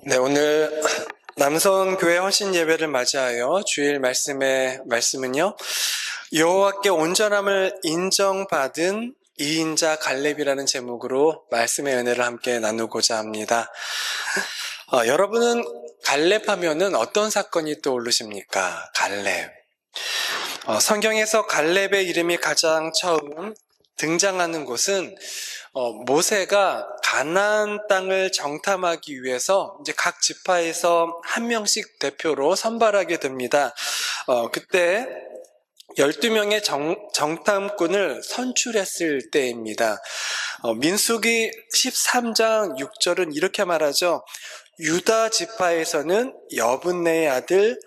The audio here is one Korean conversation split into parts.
네, 오늘 남성교회 헌신 예배를 맞이하여 주일 말씀은요, 여호와께 온전함을 인정받은 이인자 갈렙이라는 제목으로 말씀의 은혜를 함께 나누고자 합니다. 여러분은 갈렙 하면은 어떤 사건이 떠오르십니까? 갈렙. 성경에서 갈렙의 이름이 가장 처음 등장하는 곳은 모세가 가나안 땅을 정탐하기 위해서 이제 각 지파에서 한 명씩 대표로 선발하게 됩니다. 그때 12명의 정탐꾼을 선출했을 때입니다. 민수기 13장 6절은 이렇게 말하죠. 유다 지파에서는 여분네의 아들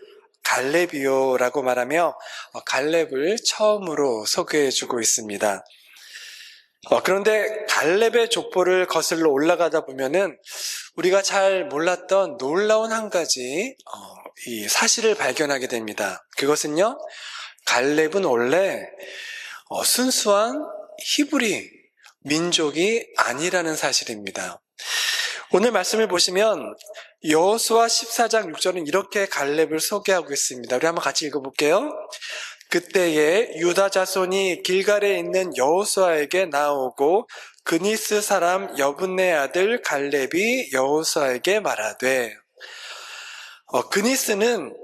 갈렙이요라고 말하며 갈렙을 처음으로 소개해주고 있습니다. 그런데 갈렙의 족보를 거슬러 올라가다 보면은 우리가 잘 몰랐던 놀라운 한 가지 이 사실을 발견하게 됩니다. 그것은요, 갈렙은 원래 순수한 히브리 민족이 아니라는 사실입니다. 오늘 말씀을 보시면 여호수아 14장 6절은 이렇게 갈렙을 소개하고 있습니다. 우리 한번 같이 읽어볼게요. 그때에 유다 자손이 길갈에 있는 여호수아에게 나오고 그니스 사람 여분네 아들 갈렙이 여호수아에게 말하되, 그니스는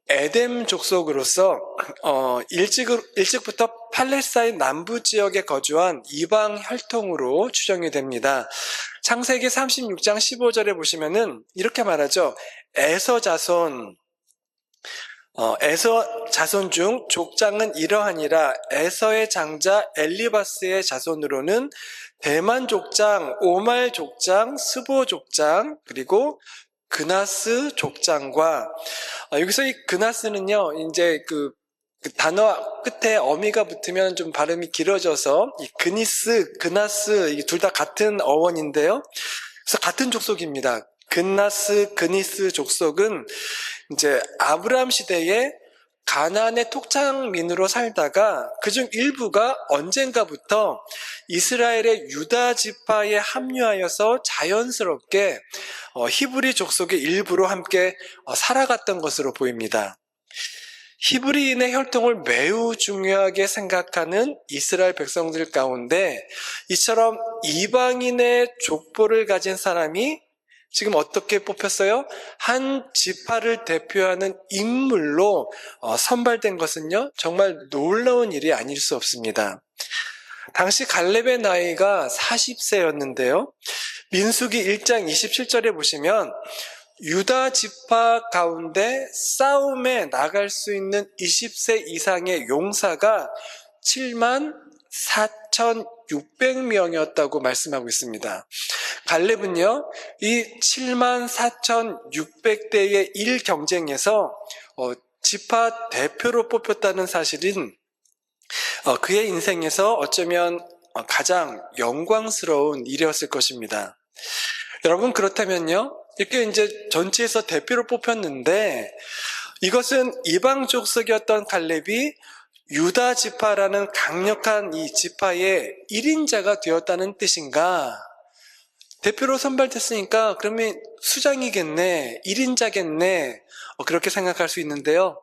에뎀 족속으로서 일찍부터 팔레스타인 남부 지역에 거주한 이방 혈통으로 추정이 됩니다. 창세기 36장 15절에 보시면은 이렇게 말하죠. 에서 자손 중 족장은 이러하니라. 에서의 장자 엘리바스의 자손으로는 대만 족장, 오말 족장, 스보 족장, 그리고 그나스 족장과, 여기서 이 그나스는요, 이제 그 단어 끝에 어미가 붙으면 좀 발음이 길어져서 이 그나스 둘 다 같은 어원인데요. 그래서 같은 족속입니다. 그니스 족속은 이제 아브라함 시대에 가나안의 톡장민으로 살다가 그중 일부가 언젠가부터 이스라엘의 유다 지파에 합류하여서 자연스럽게 히브리 족속의 일부로 함께 살아갔던 것으로 보입니다. 히브리인의 혈통을 매우 중요하게 생각하는 이스라엘 백성들 가운데 이처럼 이방인의 족보를 가진 사람이 지금 어떻게 뽑혔어요? 한 지파를 대표하는 인물로 선발된 것은요, 정말 놀라운 일이 아닐 수 없습니다. 당시 갈렙의 나이가 40세였는데요. 민수기 1장 27절에 보시면 유다 지파 가운데 싸움에 나갈 수 있는 20세 이상의 용사가 7만 4,600명이었다고 말씀하고 있습니다. 갈렙은요, 이 7만 4,600대의 1경쟁에서 지파 대표로 뽑혔다는 사실은 그의 인생에서 어쩌면 가장 영광스러운 일이었을 것입니다. 여러분, 그렇다면요, 이렇게 이제 전체에서 대표로 뽑혔는데 이것은 이방 족속이었던 갈렙이 유다 지파라는 강력한 이 지파의 1인자가 되었다는 뜻인가? 대표로 선발됐으니까 그러면 수장이겠네, 1인자겠네, 그렇게 생각할 수 있는데요.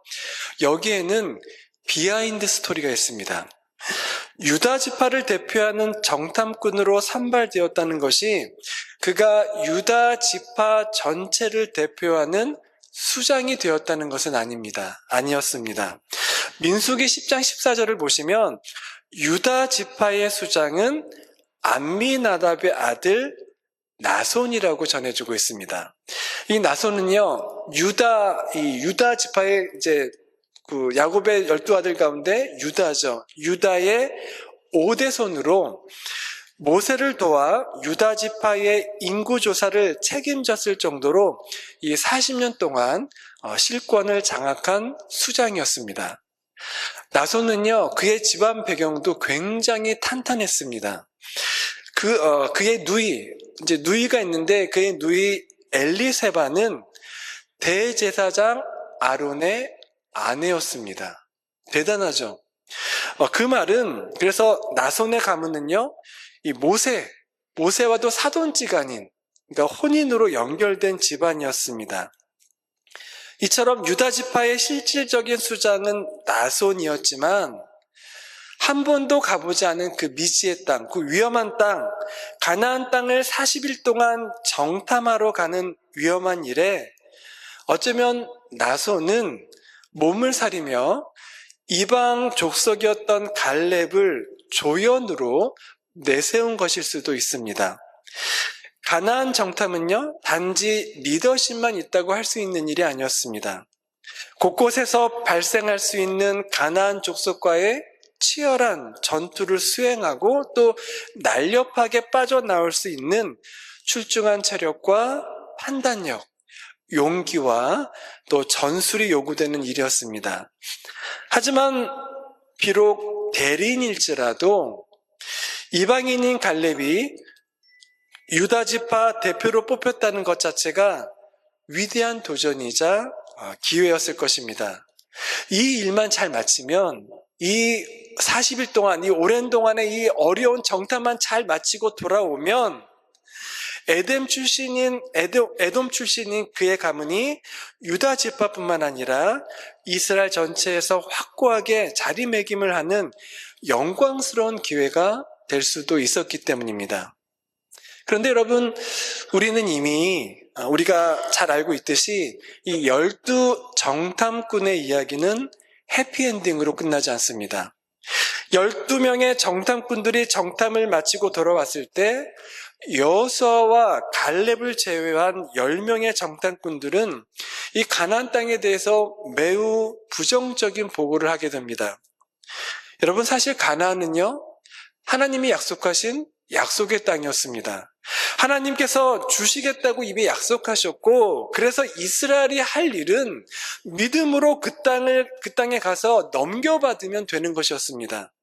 여기에는 비하인드 스토리가 있습니다. 유다 지파를 대표하는 정탐꾼으로 선발되었다는 것이 그가 유다 지파 전체를 대표하는 수장이 되었다는 것은 아니었습니다. 민수기 10장 14절을 보시면 유다 지파의 수장은 암미나답의 아들 나손이라고 전해주고 있습니다. 이 나손은요, 유다 지파의 이제 그 야곱의 12아들 가운데 유다죠. 유다의 5대손으로 모세를 도와 유다 지파의 인구 조사를 책임졌을 정도로 이 40년 동안 실권을 장악한 수장이었습니다. 나손은요, 그의 집안 배경도 굉장히 탄탄했습니다. 그의 누이가 있는데 그의 누이 엘리세바는 대제사장 아론의 아내였습니다. 대단하죠? 그 말은, 그래서 나손의 가문은요, 이 모세와도 사돈지간인 그러니까 혼인으로 연결된 집안이었습니다. 이처럼 유다 지파의 실질적인 수장은 나손이었지만 한 번도 가보지 않은 그 미지의 땅, 그 위험한 땅, 가나안 땅을 40일 동안 정탐하러 가는 위험한 일에 어쩌면 나손은 몸을 사리며 이방 족속이었던 갈렙을 조연으로 내세운 것일 수도 있습니다. 가나안 정탐은요, 단지 리더십만 있다고 할 수 있는 일이 아니었습니다. 곳곳에서 발생할 수 있는 가나안 족속과의 치열한 전투를 수행하고 또 날렵하게 빠져나올 수 있는 출중한 체력과 판단력, 용기와 또 전술이 요구되는 일이었습니다. 하지만 비록 대리인일지라도 이방인인 갈렙이 유다 지파 대표로 뽑혔다는 것 자체가 위대한 도전이자 기회였을 것입니다. 이 일만 잘 마치면 이 40일 동안, 이 오랜 동안의 이 어려운 정탐만 잘 마치고 돌아오면 에돔 출신인 그의 가문이 유다 지파뿐만 아니라 이스라엘 전체에서 확고하게 자리매김을 하는 영광스러운 기회가 될 수도 있었기 때문입니다. 그런데 여러분, 우리는 이미 우리가 잘 알고 있듯이 이 12 정탐꾼의 이야기는 해피엔딩으로 끝나지 않습니다. 12명의 정탐꾼들이 정탐을 마치고 돌아왔을 때 여호수아와 갈렙을 제외한 10명의 정탐꾼들은 이 가나안 땅에 대해서 매우 부정적인 보고를 하게 됩니다. 여러분, 사실 가나안은요, 하나님이 약속하신 약속의 땅이었습니다. 하나님께서 주시겠다고 이미 약속하셨고, 그래서 이스라엘이 할 일은 믿음으로 그 땅에 가서 넘겨받으면 되는 것이었습니다.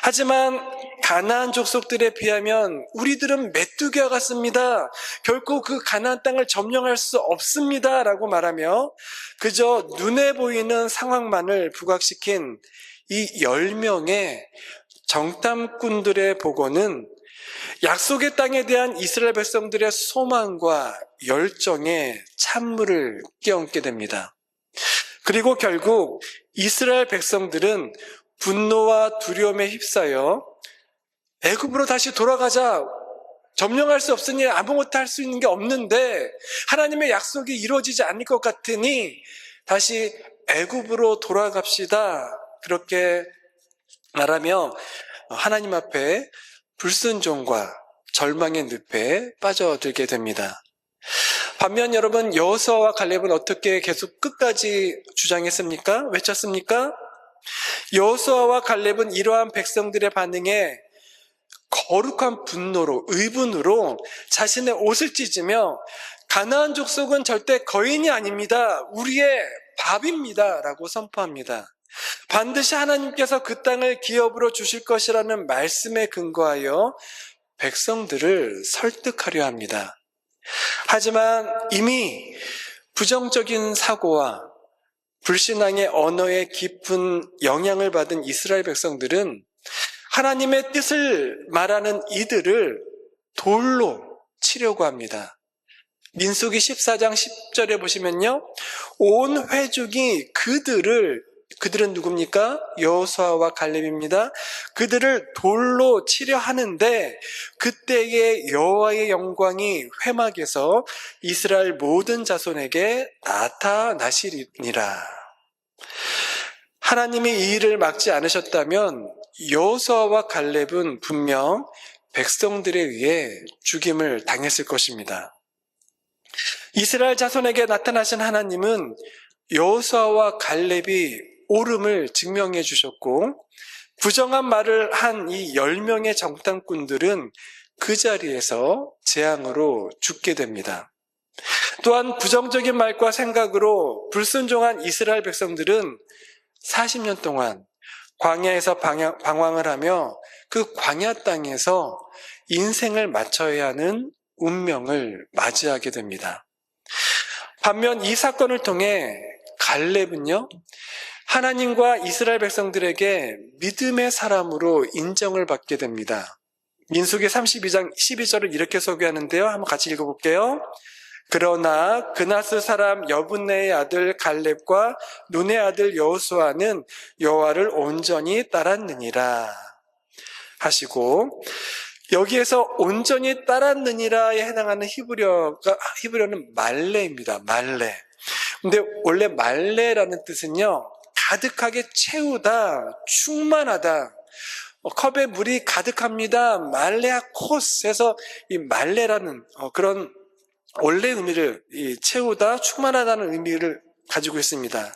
하지만 가나안 족속들에 비하면 우리들은 메뚜기와 같습니다. 결코 그 가나안 땅을 점령할 수 없습니다 라고 말하며 그저 눈에 보이는 상황만을 부각시킨 이 10명의 정탐꾼들의 보고는 약속의 땅에 대한 이스라엘 백성들의 소망과 열정에 찬물을 끼얹게 됩니다. 그리고 결국 이스라엘 백성들은 분노와 두려움에 휩싸여 애굽으로 다시 돌아가자, 점령할 수 없으니 아무것도 할 수 있는 게 없는데 하나님의 약속이 이루어지지 않을 것 같으니 다시 애굽으로 돌아갑시다, 그렇게 말하며 하나님 앞에 불순종과 절망의 늪에 빠져들게 됩니다. 반면 여러분, 여호수아와 갈렙은 어떻게 계속 끝까지 주장했습니까? 외쳤습니까? 여호수아와 갈렙은 이러한 백성들의 반응에 거룩한 분노로, 의분으로 자신의 옷을 찢으며 가나안 족속은 절대 거인이 아닙니다, 우리의 밥입니다 라고 선포합니다. 반드시 하나님께서 그 땅을 기업으로 주실 것이라는 말씀에 근거하여 백성들을 설득하려 합니다. 하지만 이미 부정적인 사고와 불신앙의 언어에 깊은 영향을 받은 이스라엘 백성들은 하나님의 뜻을 말하는 이들을 돌로 치려고 합니다. 민수기 14장 10절에 보시면요, 온 회중이 그들은 누굽니까? 여호수아와 갈렙입니다. 그들을 돌로 치려 하는데 그때에 여호와의 영광이 회막에서 이스라엘 모든 자손에게 나타나시리니라. 하나님이 이 일을 막지 않으셨다면 여호수아와 갈렙은 분명 백성들에 의해 죽임을 당했을 것입니다. 이스라엘 자손에게 나타나신 하나님은 여호수아와 갈렙이 옳음을 증명해 주셨고, 부정한 말을 한 이 10명의 정탐꾼들은 그 자리에서 재앙으로 죽게 됩니다. 또한 부정적인 말과 생각으로 불순종한 이스라엘 백성들은 40년 동안 광야에서 방황을 하며 그 광야 땅에서 인생을 마쳐야 하는 운명을 맞이하게 됩니다. 반면 이 사건을 통해 갈렙은요, 하나님과 이스라엘 백성들에게 믿음의 사람으로 인정을 받게 됩니다. 민수기 32장 12절을 이렇게 소개하는데요. 한번 같이 읽어볼게요. 그러나 그나스 사람 여분네의 아들 갈렙과 눈의 아들 여호수아는 여호와를 온전히 따랐느니라 하시고, 여기에서 온전히 따랐느니라에 해당하는 히브리어는 말레입니다. 말레. 근데 원래 말레라는 뜻은요, 가득하게 채우다, 충만하다, 컵에 물이 가득합니다, 말레아 코스에서 이 말레라는 그런 원래 의미를, 채우다, 충만하다는 의미를 가지고 있습니다.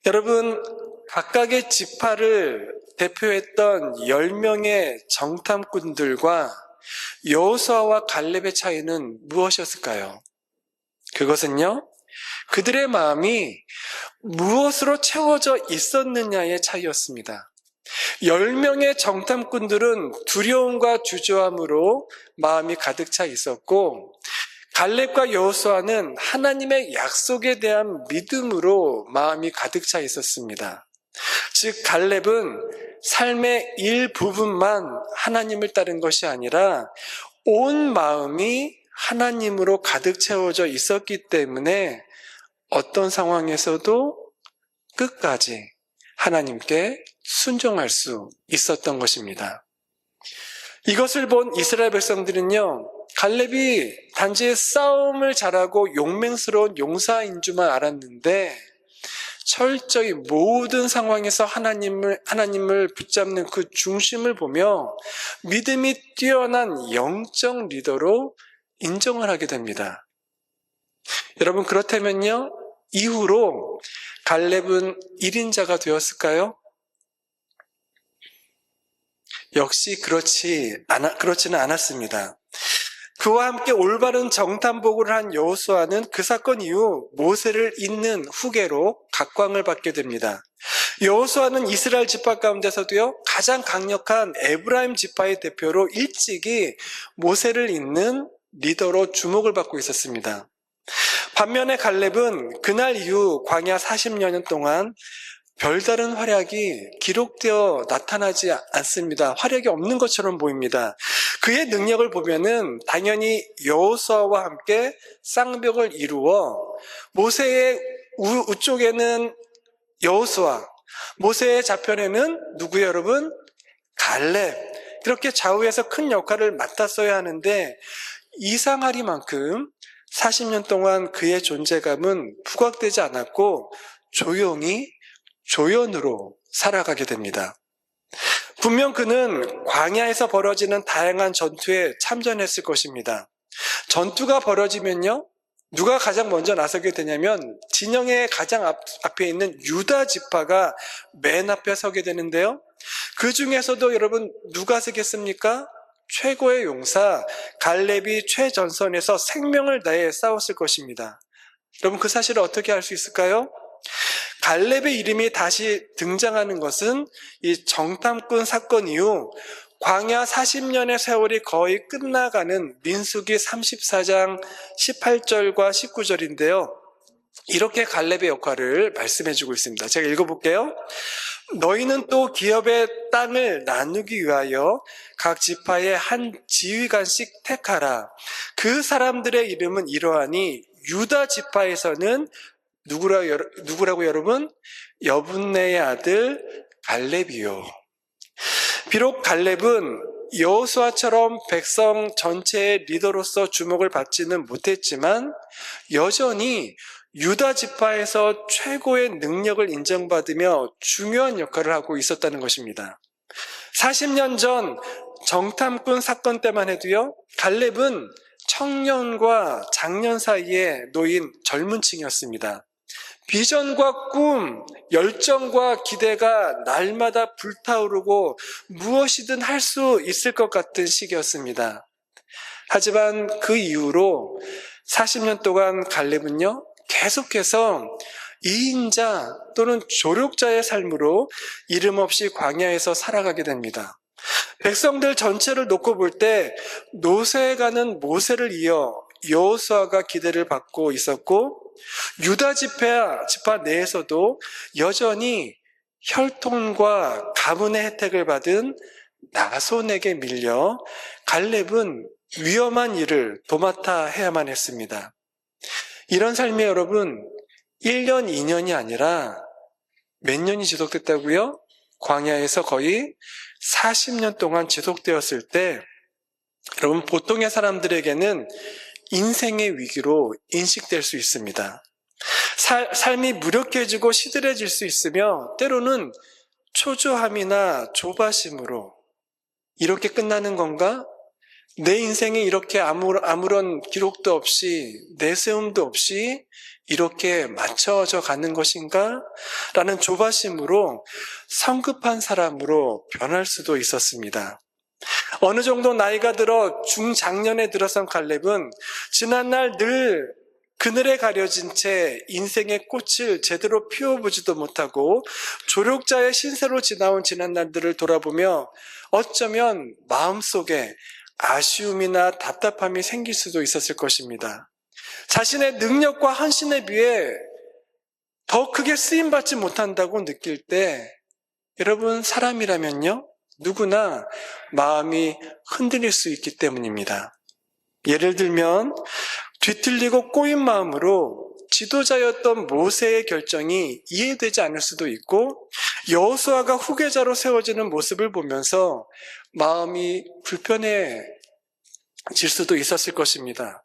여러분, 각각의 지파를 대표했던 10명의 정탐꾼들과 여호수아와 갈렙의 차이는 무엇이었을까요? 그것은요, 그들의 마음이 무엇으로 채워져 있었느냐의 차이였습니다. 10명의 정탐꾼들은 두려움과 주저함으로 마음이 가득 차 있었고, 갈렙과 여호수아는 하나님의 약속에 대한 믿음으로 마음이 가득 차 있었습니다. 즉, 갈렙은 삶의 일부분만 하나님을 따른 것이 아니라 온 마음이 하나님으로 가득 채워져 있었기 때문에 어떤 상황에서도 끝까지 하나님께 순종할 수 있었던 것입니다. 이것을 본 이스라엘 백성들은요, 갈렙이 단지 싸움을 잘하고 용맹스러운 용사인 줄만 알았는데 철저히 모든 상황에서 하나님을 붙잡는 그 중심을 보며 믿음이 뛰어난 영적 리더로 인정을 하게 됩니다. 여러분, 그렇다면요, 이후로 갈렙은 1인자가 되었을까요? 역시 그렇지는 않았습니다. 그와 함께 올바른 정탐복을 한 여호수아는 그 사건 이후 모세를 잇는 후계로 각광을 받게 됩니다. 여호수아는 이스라엘 지파 가운데서도요, 가장 강력한 에브라임 지파의 대표로 일찍이 모세를 잇는 리더로 주목을 받고 있었습니다. 반면에 갈렙은 그날 이후 광야 40년 동안 별다른 활약이 기록되어 나타나지 않습니다. 활약이 없는 것처럼 보입니다. 그의 능력을 보면은 당연히 여호수아와 함께 쌍벽을 이루어 모세의 우쪽에는 여호수아, 모세의 좌편에는 누구예요, 여러분? 갈렙. 그렇게 좌우에서 큰 역할을 맡았어야 하는데 이상하리만큼 40년 동안 그의 존재감은 부각되지 않았고 조용히 조연으로 살아가게 됩니다. 분명 그는 광야에서 벌어지는 다양한 전투에 참전했을 것입니다. 전투가 벌어지면요, 누가 가장 먼저 나서게 되냐면 진영의 가장 앞에 있는 유다 지파가 맨 앞에 서게 되는데요, 그 중에서도 여러분 누가 서겠습니까? 최고의 용사 갈렙이 최전선에서 생명을 다해 싸웠을 것입니다. 여러분, 그 사실을 어떻게 알 수 있을까요? 갈렙의 이름이 다시 등장하는 것은 이 정탐꾼 사건 이후 광야 40년의 세월이 거의 끝나가는 민수기 34장 18절과 19절인데요. 이렇게 갈렙의 역할을 말씀해주고 있습니다. 제가 읽어볼게요. 너희는 또 기업의 땅을 나누기 위하여 각 지파에 한 지휘관씩 택하라. 그 사람들의 이름은 이러하니 유다 지파에서는 누구라고 여러분? 여분네의 아들 갈렙이요. 비록 갈렙은 여호수아처럼 백성 전체의 리더로서 주목을 받지는 못했지만 여전히 유다 지파에서 최고의 능력을 인정받으며 중요한 역할을 하고 있었다는 것입니다. 40년 전 정탐꾼 사건 때만 해도요, 갈렙은 청년과 장년 사이에 놓인 젊은 층이었습니다. 비전과 꿈, 열정과 기대가 날마다 불타오르고 무엇이든 할 수 있을 것 같은 시기였습니다. 하지만 그 이후로 40년 동안 갈렙은요, 계속해서 2인자 또는 조력자의 삶으로 이름 없이 광야에서 살아가게 됩니다. 백성들 전체를 놓고 볼 때 노새에 가는 모세를 이어 여호수아가 기대를 받고 있었고, 유다 지파 내에서도 여전히 혈통과 가문의 혜택을 받은 나손에게 밀려 갈렙은 위험한 일을 도맡아 해야만 했습니다. 이런 삶이 여러분 1년, 2년이 아니라 몇 년이 지속됐다고요? 광야에서 거의 40년 동안 지속되었을 때 여러분 보통의 사람들에게는 인생의 위기로 인식될 수 있습니다. 삶이 무력해지고 시들해질 수 있으며 때로는 초조함이나 조바심으로 이렇게 끝나는 건가? 내 인생에 이렇게 아무런 기록도 없이 내세움도 없이 이렇게 맞춰져 가는 것인가? 라는 조바심으로 성급한 사람으로 변할 수도 있었습니다. 어느 정도 나이가 들어 중장년에 들어선 갈렙은 지난날 늘 그늘에 가려진 채 인생의 꽃을 제대로 피워보지도 못하고 조력자의 신세로 지나온 지난날들을 돌아보며 어쩌면 마음속에 아쉬움이나 답답함이 생길 수도 있었을 것입니다. 자신의 능력과 헌신에 비해 더 크게 쓰임받지 못한다고 느낄 때 여러분 사람이라면요 누구나 마음이 흔들릴 수 있기 때문입니다. 예를 들면 뒤틀리고 꼬인 마음으로 지도자였던 모세의 결정이 이해되지 않을 수도 있고 여호수아가 후계자로 세워지는 모습을 보면서 마음이 불편해질 수도 있었을 것입니다.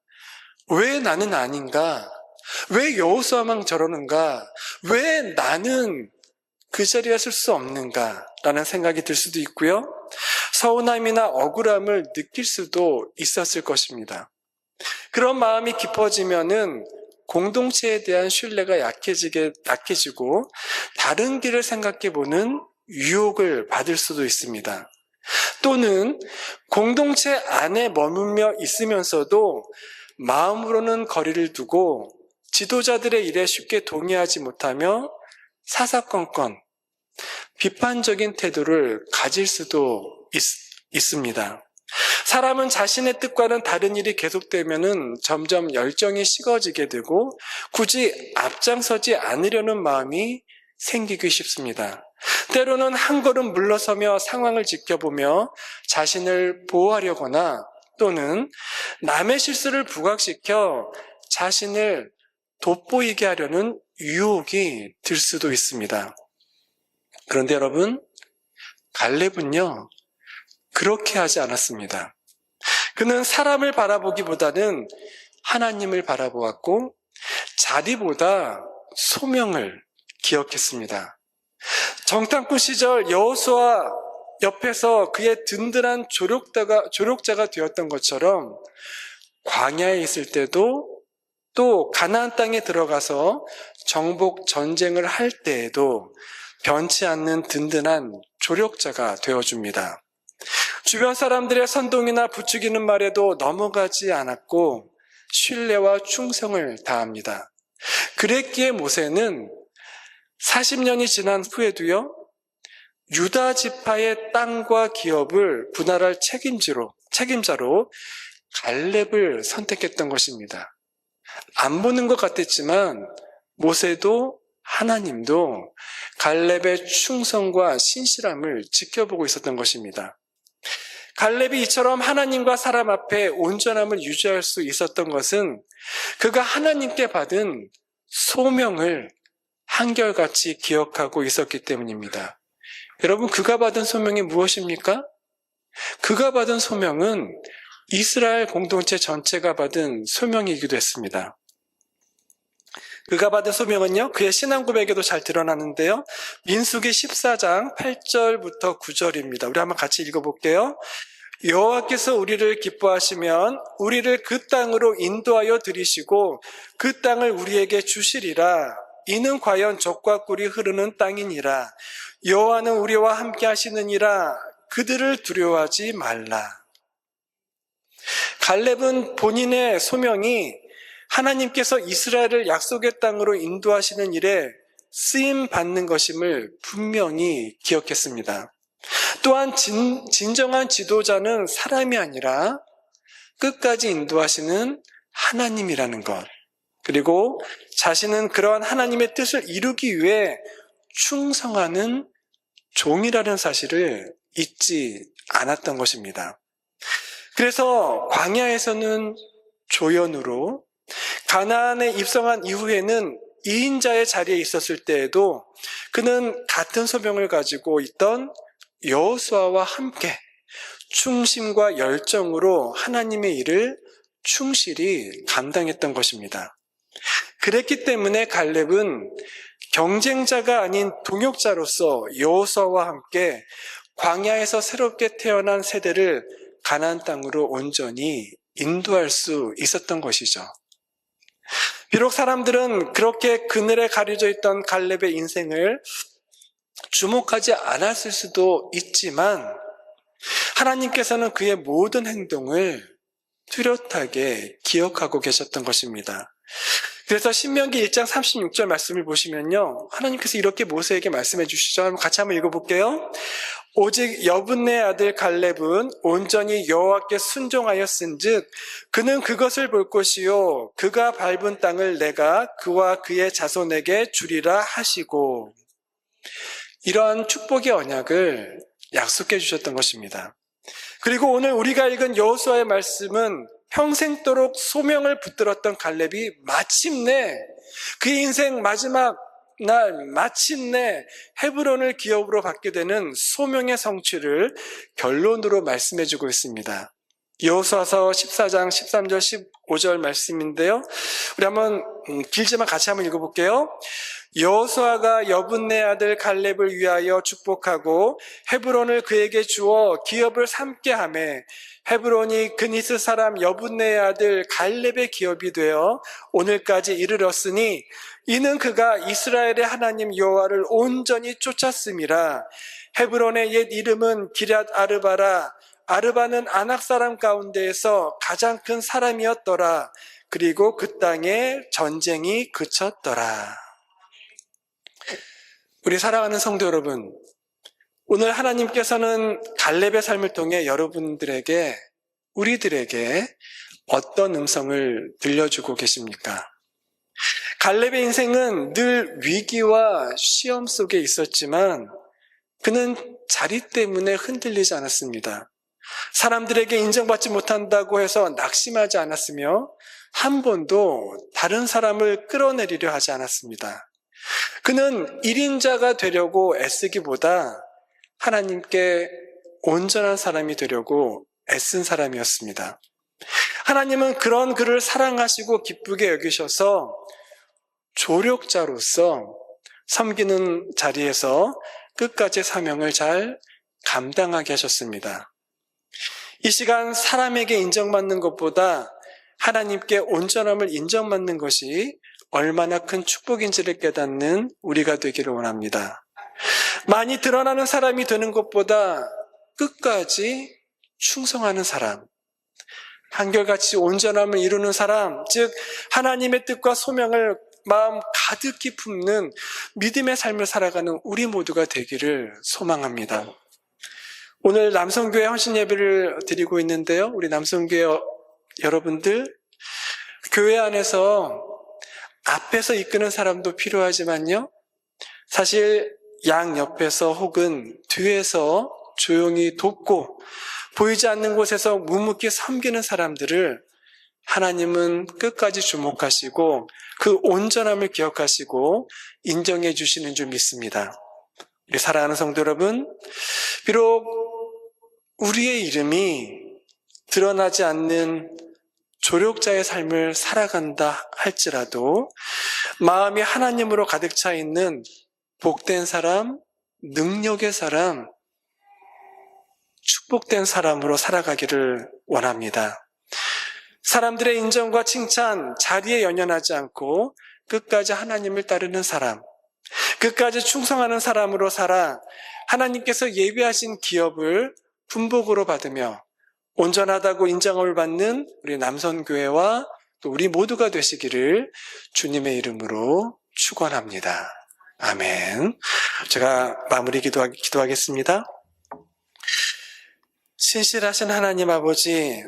왜 나는 아닌가? 왜 여호수아만 저러는가? 왜 나는 그 자리에 설 수 없는가? 라는 생각이 들 수도 있고요. 서운함이나 억울함을 느낄 수도 있었을 것입니다. 그런 마음이 깊어지면은 공동체에 대한 신뢰가 약해지고 다른 길을 생각해보는 유혹을 받을 수도 있습니다. 또는 공동체 안에 머물며 있으면서도 마음으로는 거리를 두고 지도자들의 일에 쉽게 동의하지 못하며 사사건건 비판적인 태도를 가질 수도 있습니다. 사람은 자신의 뜻과는 다른 일이 계속되면은 점점 열정이 식어지게 되고 굳이 앞장서지 않으려는 마음이 생기기 쉽습니다. 때로는 한 걸음 물러서며 상황을 지켜보며 자신을 보호하려거나 또는 남의 실수를 부각시켜 자신을 돋보이게 하려는 유혹이 들 수도 있습니다. 그런데 여러분, 갈렙은요, 그렇게 하지 않았습니다. 그는 사람을 바라보기보다는 하나님을 바라보았고 자리보다 소명을 기억했습니다. 정탐꾼 시절 여호수아 옆에서 그의 든든한 조력자가 되었던 것처럼 광야에 있을 때도 또 가나안 땅에 들어가서 정복 전쟁을 할 때에도 변치 않는 든든한 조력자가 되어줍니다. 주변 사람들의 선동이나 부추기는 말에도 넘어가지 않았고 신뢰와 충성을 다합니다. 그랬기에 모세는 40년이 지난 후에도요, 유다 지파의 땅과 기업을 분할할 책임자로 갈렙을 선택했던 것입니다. 안 보는 것 같았지만 모세도 하나님도 갈렙의 충성과 신실함을 지켜보고 있었던 것입니다. 갈렙이 이처럼 하나님과 사람 앞에 온전함을 유지할 수 있었던 것은 그가 하나님께 받은 소명을 한결같이 기억하고 있었기 때문입니다. 여러분, 그가 받은 소명이 무엇입니까? 그가 받은 소명은 이스라엘 공동체 전체가 받은 소명이기도 했습니다. 그가 받은 소명은요, 그의 신앙 고백에도 잘 드러나는데요. 민수기 14장 8절부터 9절입니다. 우리 한번 같이 읽어볼게요. 여호와께서 우리를 기뻐하시면 우리를 그 땅으로 인도하여 들이시고 그 땅을 우리에게 주시리라. 이는 과연 젖과 꿀이 흐르는 땅이니라. 여호와는 우리와 함께 하시느니라. 그들을 두려워하지 말라. 갈렙은 본인의 소명이 하나님께서 이스라엘을 약속의 땅으로 인도하시는 일에 쓰임 받는 것임을 분명히 기억했습니다. 또한 진정한 지도자는 사람이 아니라 끝까지 인도하시는 하나님이라는 것, 그리고 자신은 그러한 하나님의 뜻을 이루기 위해 충성하는 종이라는 사실을 잊지 않았던 것입니다. 그래서 광야에서는 조연으로, 가나안에 입성한 이후에는 2인자의 자리에 있었을 때에도 그는 같은 소명을 가지고 있던 여호수아와 함께 충심과 열정으로 하나님의 일을 충실히 감당했던 것입니다. 그랬기 때문에 갈렙은 경쟁자가 아닌 동역자로서 여호수아와 함께 광야에서 새롭게 태어난 세대를 가나안 땅으로 온전히 인도할 수 있었던 것이죠. 비록 사람들은 그렇게 그늘에 가려져 있던 갈렙의 인생을 주목하지 않았을 수도 있지만 하나님께서는 그의 모든 행동을 뚜렷하게 기억하고 계셨던 것입니다. 그래서 신명기 1장 36절 말씀을 보시면요, 하나님께서 이렇게 모세에게 말씀해 주시죠. 같이 한번 읽어볼게요. 오직 여분네 아들 갈렙은 온전히 여호와께 순종하였은즉 그는 그것을 볼 것이요 그가 밟은 땅을 내가 그와 그의 자손에게 주리라 하시고, 이러한 축복의 언약을 약속해 주셨던 것입니다. 그리고 오늘 우리가 읽은 여호수아의 말씀은 평생도록 소명을 붙들었던 갈렙이 마침내 그의 인생 마지막 날 마침내 헤브론을 기업으로 받게 되는 소명의 성취를 결론으로 말씀해 주고 있습니다. 여호수아서 14장 13절 15절 말씀인데요, 우리 한번 길지만 같이 한번 읽어볼게요. 여호수아가 여분네 아들 갈렙을 위하여 축복하고 헤브론을 그에게 주어 기업을 삼게 하매 헤브론이 그니스 사람 여분네의 아들 갈렙의 기업이 되어 오늘까지 이르렀으니 이는 그가 이스라엘의 하나님 여호와를 온전히 쫓았음이라. 헤브론의 옛 이름은 기럇 아르바라. 아르바는 아낙 사람 가운데에서 가장 큰 사람이었더라. 그리고 그 땅에 전쟁이 그쳤더라. 우리 사랑하는 성도 여러분, 오늘 하나님께서는 갈렙의 삶을 통해 여러분들에게, 우리들에게 어떤 음성을 들려주고 계십니까? 갈렙의 인생은 늘 위기와 시험 속에 있었지만 그는 자리 때문에 흔들리지 않았습니다. 사람들에게 인정받지 못한다고 해서 낙심하지 않았으며 한 번도 다른 사람을 끌어내리려 하지 않았습니다. 그는 1인자가 되려고 애쓰기보다 하나님께 온전한 사람이 되려고 애쓴 사람이었습니다. 하나님은 그런 그를 사랑하시고 기쁘게 여기셔서 조력자로서 섬기는 자리에서 끝까지 사명을 잘 감당하게 하셨습니다. 이 시간 사람에게 인정받는 것보다 하나님께 온전함을 인정받는 것이 얼마나 큰 축복인지를 깨닫는 우리가 되기를 원합니다. 많이 드러나는 사람이 되는 것보다 끝까지 충성하는 사람, 한결같이 온전함을 이루는 사람, 즉 하나님의 뜻과 소명을 마음 가득히 품는 믿음의 삶을 살아가는 우리 모두가 되기를 소망합니다. 오늘 남성교회 헌신 예배를 드리고 있는데요, 우리 남성교회 여러분들, 교회 안에서 앞에서 이끄는 사람도 필요하지만요, 사실 양 옆에서 혹은 뒤에서 조용히 돕고 보이지 않는 곳에서 묵묵히 섬기는 사람들을 하나님은 끝까지 주목하시고 그 온전함을 기억하시고 인정해 주시는 줄 믿습니다. 우리 사랑하는 성도 여러분, 비록 우리의 이름이 드러나지 않는 조력자의 삶을 살아간다 할지라도 마음이 하나님으로 가득 차 있는 복된 사람, 능력의 사람, 축복된 사람으로 살아가기를 원합니다. 사람들의 인정과 칭찬, 자리에 연연하지 않고 끝까지 하나님을 따르는 사람, 끝까지 충성하는 사람으로 살아 하나님께서 예비하신 기업을 분복으로 받으며 온전하다고 인정을 받는 우리 남선교회와 또 우리 모두가 되시기를 주님의 이름으로 축원합니다. 아멘. 제가 마무리 기도하겠습니다. 신실하신 하나님 아버지,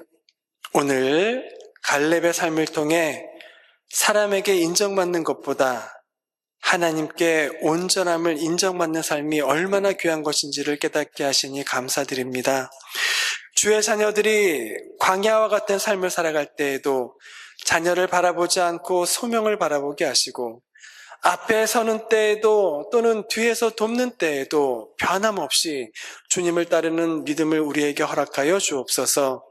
오늘 갈렙의 삶을 통해 사람에게 인정받는 것보다 하나님께 온전함을 인정받는 삶이 얼마나 귀한 것인지를 깨닫게 하시니 감사드립니다. 주의 자녀들이 광야와 같은 삶을 살아갈 때에도 자녀를 바라보지 않고 소명을 바라보게 하시고, 앞에 서는 때에도 또는 뒤에서 돕는 때에도 변함없이 주님을 따르는 믿음을 우리에게 허락하여 주옵소서.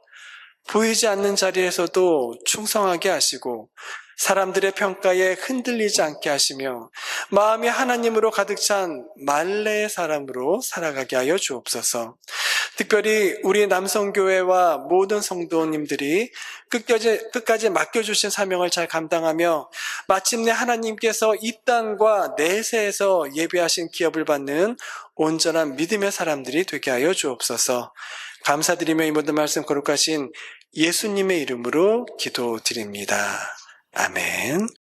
보이지 않는 자리에서도 충성하게 하시고 사람들의 평가에 흔들리지 않게 하시며 마음이 하나님으로 가득 찬 말레의 사람으로 살아가게 하여 주옵소서. 특별히 우리 남성교회와 모든 성도님들이 끝까지 맡겨주신 사명을 잘 감당하며 마침내 하나님께서 이 땅과 내세에서 예비하신 기업을 받는 온전한 믿음의 사람들이 되게 하여 주옵소서. 감사드리며 이 모든 말씀 거룩하신 예수님의 이름으로 기도드립니다. 아멘.